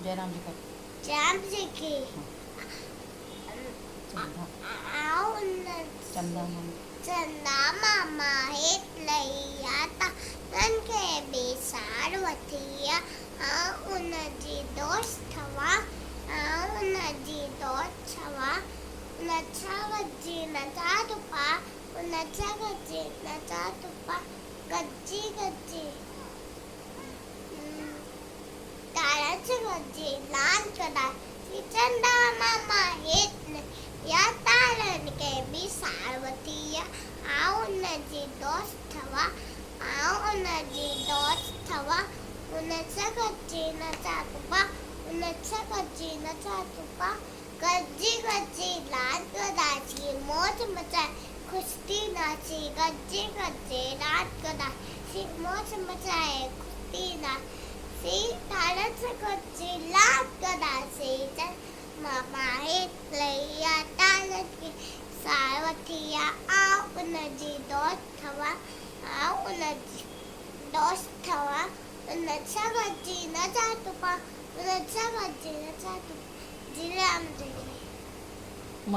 जयरामजी कर. जाम से की चंदा चंदा चंदा मामा हेत लई आता ननके बेसारवतिया उनजी दोस्त थवा उनजी दोस्त छवा नचावजी नचा तुपा नचा तुपा गज्जी गज्जी ताराची गज्जी लाल कदा चंदा मामा हेत या तारण के बी सारवतीया उनजी दोस्त थवा उनजी दोस्त थवा उनचा गज्जी नचा तुपा उनचा गज्जी नचा तुपा गज्जी गज्जी लाल गदाची मोज मचाए खुश्ती नाची गज्जी गज्जी लाल गदाची मोज मचाए खुश्ती नाची ताराची गज्जी लाल गदाची मामा हेत लैया तारण की सारवतिया उनजी दोस्त थवा उनजी दोस्त थवा उनचा गज्जी नचा तुपा उनचा गज्जी नचा तुपा. जयरामजी.